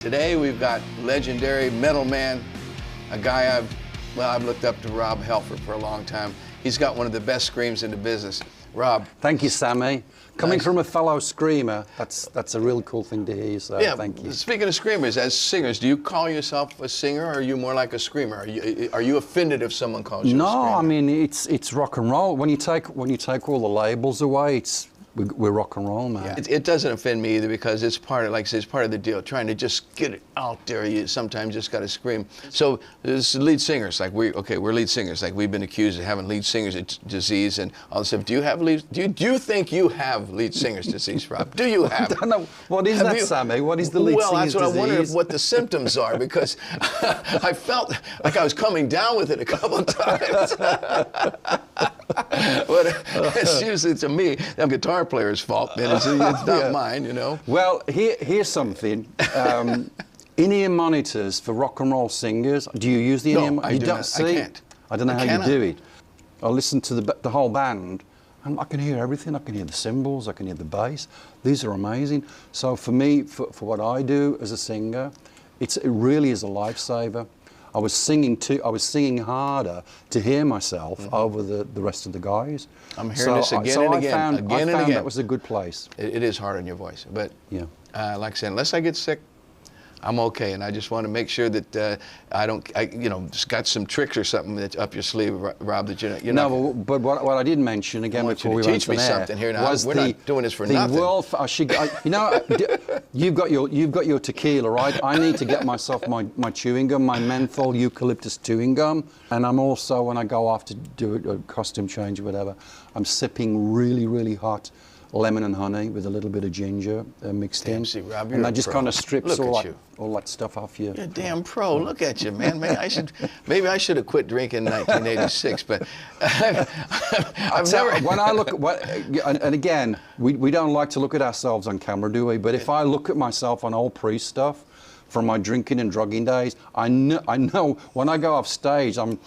Today we've got legendary metal man, a guy I've looked up to Rob Halford for a long time. He's got one of the best screams in the business. Rob. Thank you, Sammy. Coming from a fellow screamer, that's a real cool thing to hear, so yeah, thank you. Speaking of screamers, as singers, do you call yourself a singer or are you more like a screamer? Are you offended if someone calls you a screamer? No, I mean, it's rock and roll. When you take all the labels away, we're rock and roll, man. Yeah. It doesn't offend me either because it's part of, like I said, it's part of the deal. Trying to just get it out there, you sometimes just got to scream. So there's lead singers, like we're lead singers. Like we've been accused of having lead singers disease and all this stuff. Do you think you have lead singers disease, Rob? Do you have? I don't know. What is that, Sammy? What is the lead singer's disease? Well, that's what I wonder what the symptoms are because I felt like I was coming down with it a couple of times. But it's usually to me, the guitar player's fault, and it's not mine, you know. Well, here's something. In-ear monitors for rock and roll singers. Do you use the in-ear monitors? No, I can't. I don't know how you do it. I listen to the whole band, and I can hear everything. I can hear the cymbals. I can hear the bass. These are amazing. So for me, for what I do as a singer, it really is a lifesaver. I was singing harder to hear myself over the rest of the guys. I'm hearing this again and again, I found that was a good place. It is hard on your voice, but yeah. Like I said, unless I get sick, I'm okay, and I just want to make sure that I just got some tricks or something that's up your sleeve, Rob. That you're not. No, but what I did mention again before we went on air, teach me something here. Now we're not doing this for nothing. You've got your tequila, right? I need to get myself my chewing gum, my menthol eucalyptus chewing gum, and I'm also, when I go off to do a costume change or whatever, I'm sipping really, really hot lemon and honey with a little bit of ginger mixed in. See, Rob, and that just kind of strips all that stuff off you. You're a damn pro. Look at you, man. Maybe I should have quit drinking in 1986, but when I look at and again, we don't like to look at ourselves on camera, do we? But if I look at myself on old pre-stuff from my drinking and drugging days, I know when I go off stage, I'm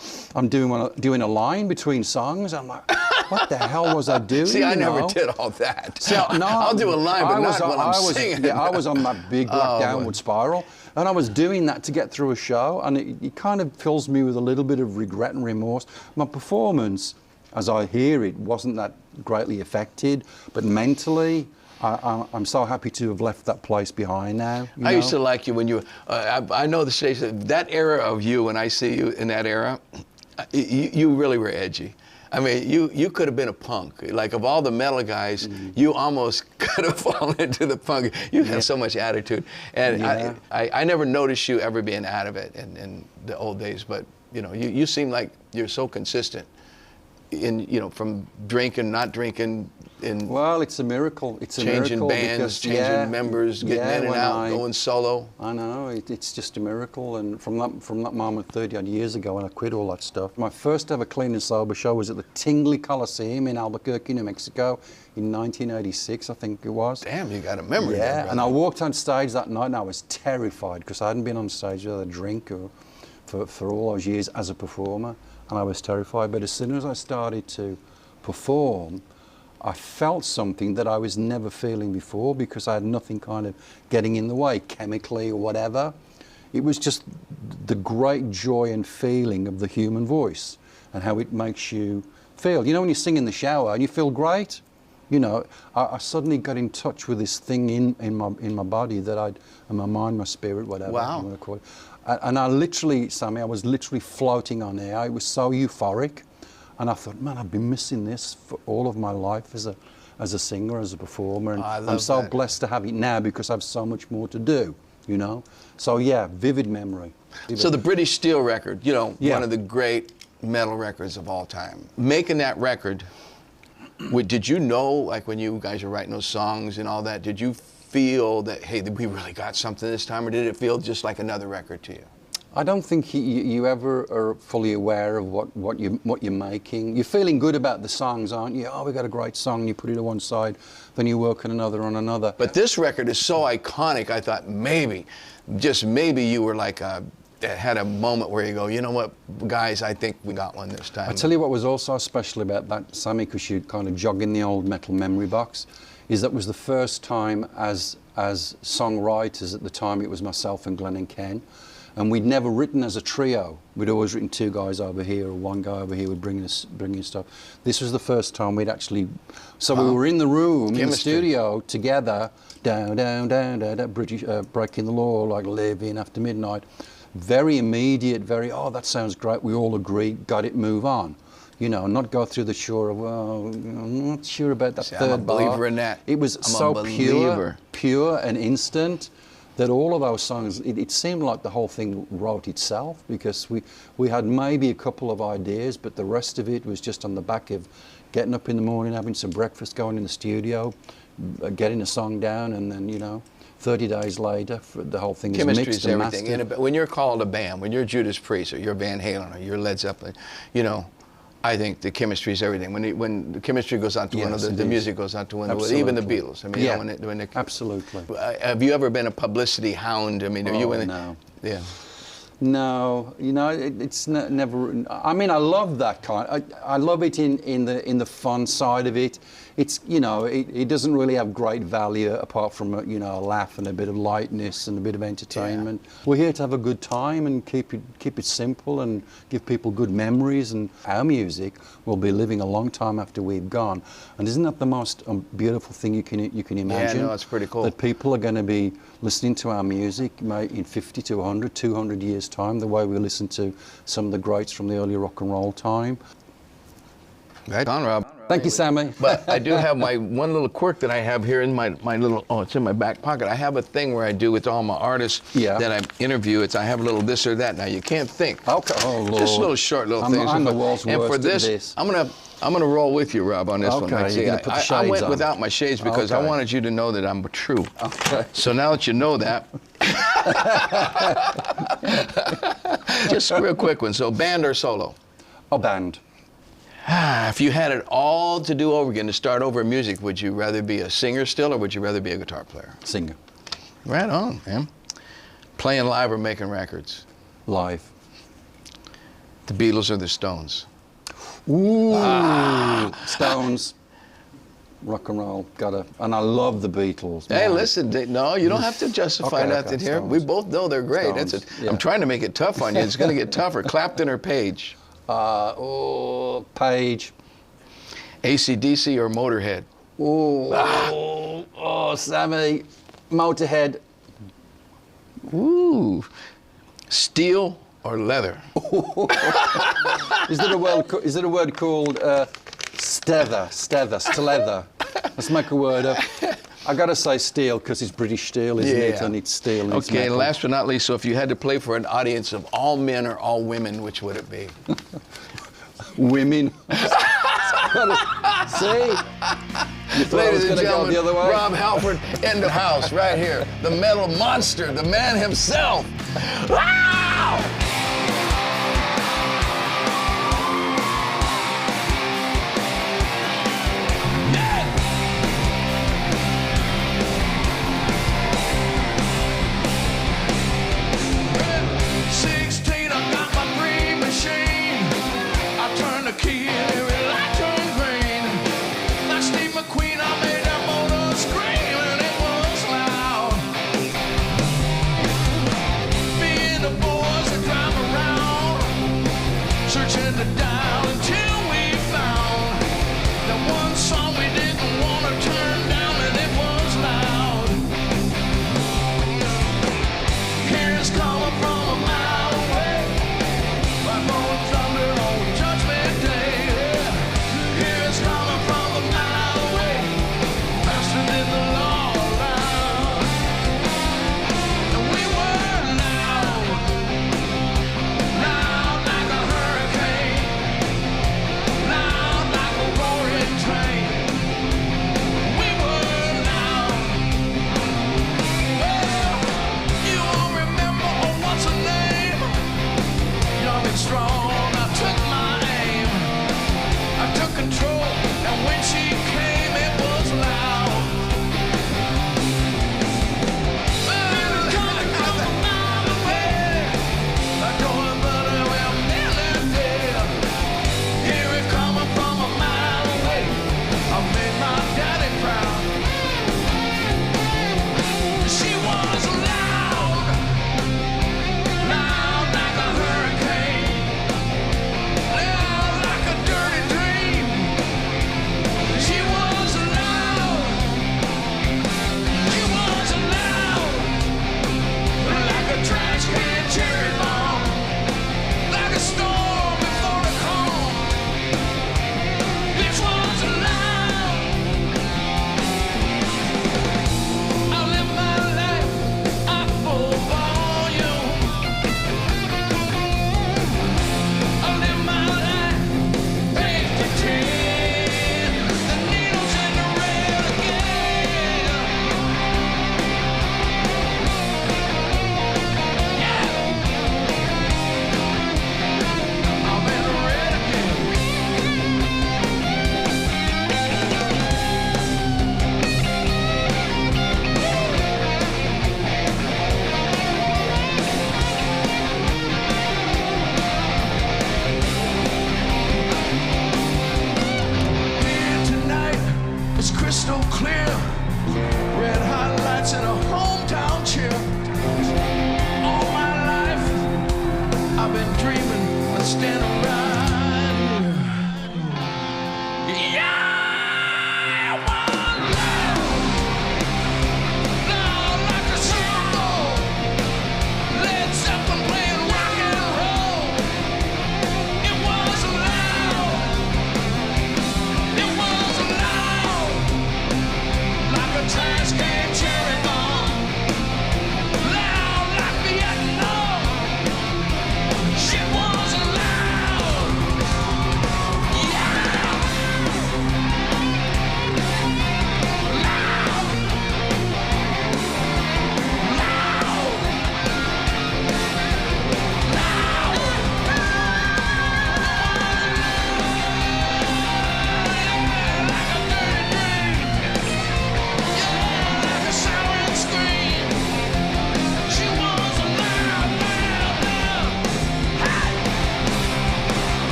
doing a line between songs. I'm like, what the hell was I doing? See, I never did all that. See, no, I'll do a line, but not when I'm singing. Yeah, I was on that big black downward spiral, and I was doing that to get through a show, and it kind of fills me with a little bit of regret and remorse. My performance, as I hear it, wasn't that greatly affected, but mentally, I'm so happy to have left that place behind now. I used to like you when you, I know the stage, that era of you, when I see you in that era, you really were edgy. I mean, you could have been a punk. Like, of all the metal guys, you almost could have fallen into the punk. You had so much attitude. And I never noticed you ever being out of it in the old days, but, you seem like you're so consistent in, from drinking, not drinking. Well, it's a miracle. It's a miracle. Changing bands, because, changing members, getting in and out, going solo. I know, it's just a miracle. And from that moment 30-odd years ago when I quit all that stuff, my first ever clean and sober show was at the Tingley Coliseum in Albuquerque, New Mexico in 1986, I think it was. Damn, you got a memory there, brother. And I walked on stage that night and I was terrified because I hadn't been on stage with a drink for all those years as a performer, and I was terrified. But as soon as I started to perform, I felt something that I was never feeling before because I had nothing kind of getting in the way, chemically or whatever. It was just the great joy and feeling of the human voice and how it makes you feel. You know, when you sing in the shower and you feel great, I suddenly got in touch with this thing in my body that in my mind, my spirit, whatever you want to call it. And I literally, Sammy, I was literally floating on air. It was so euphoric. And I thought, man, I've been missing this for all of my life as a singer, as a performer. And I'm so blessed to have it now because I have so much more to do, So yeah, vivid memory. So the British Steel record, one of the great metal records of all time. Making that record, did you know, like when you guys were writing those songs and all that, did you feel that, hey, we really got something this time, or did it feel just like another record to you? I don't think you ever are fully aware of what you're making. You're feeling good about the songs, aren't you? Oh, we got a great song, and you put it on one side, then you work on another. But this record is so iconic, I thought maybe, just maybe you were like had a moment where you go, you know what, guys, I think we got one this time. I tell you what was also special about that, Sammy, because you kind of jog in the old metal memory box, is that was the first time as as songwriters. At the time, it was myself and Glenn and Ken. And we'd never written as a trio. We'd always written two guys over here or one guy over here would bring stuff. This was the first time we'd actually... So we were in the room, in the studio, together, down, down, down, down, down, British, Breaking the Law, like Living After Midnight. Very immediate, very, oh, that sounds great. We all agreed, got it, move on. You know, not go through the sure of, well, I'm not sure about that third I'm a believer bar. in that. It was so pure and instant that all of our songs, it seemed like the whole thing wrote itself, because we had maybe a couple of ideas, but the rest of it was just on the back of getting up in the morning, having some breakfast, going in the studio, getting a song down, and then, you know, 30 days later, the whole thing is mixed and mastered. Everything. When you're called a band, when you're Judas Priest or you're Van Halen or you're Led Zeppelin, you know, I think the chemistry is everything. When the chemistry goes on to one another, the music goes on to one another. Even the Beatles. I mean, yeah, when absolutely. Have you ever been a publicity hound? I mean, are you in no. Yeah. No, you know, it's never. I mean, I love that kind. I love it in the fun side of it. It's, you know, it doesn't really have great value apart from a, you know, a laugh and a bit of lightness and a bit of entertainment. Yeah. We're here to have a good time and keep it simple and give people good memories. And our music will be living a long time after we've gone. And isn't that the most beautiful thing you can imagine? Yeah, no, it's pretty cool. That people are going to be listening to our music in 50 to 100, 200 years time, the way we listen to some of the greats from the early rock and roll time. Right on, Rob. Thank you, Sammy. But I do have my one little quirk that I have here in my little, it's in my back pocket. I have a thing where I do with all my artists that I interview. I have a little this or that. Now, you can't think. Okay. Oh, Lord. Just little short little things. I'm the world's worst for this, at this. I'm gonna roll with you, Rob, on this one. Okay, you're gonna put the shades I went on. without my shades because I wanted you to know that I'm true. Okay. So now that you know that, just a real quick one. So band or solo? A band. If you had it all to do over again, to start over in music, would you rather be a singer still, or would you rather be a guitar player? Singer. Right on, man. Playing live or making records? Live. The Beatles or the Stones? Ooh. Stones. Rock and roll, and I love the Beatles. Hey, listen, no, you don't have to justify nothing here. Stones. We both know they're great. Stones, That's it. yeah. I'm trying to make it tough on you. It's going to get tougher. Clapton or Page? Page. AC/DC or Motorhead? Sammy. Motorhead. Ooh. Steel or leather? Is there a word called stilether? Let's make a word up. I gotta say steel because it's British steel, isn't it? And it's steel. And okay, and last but not least, so if you had to play for an audience of all men or all women, which would it be? Women. See? Ladies and gentlemen, go the other way. Rob Halford in the house right here. The metal monster, the man himself. Wow!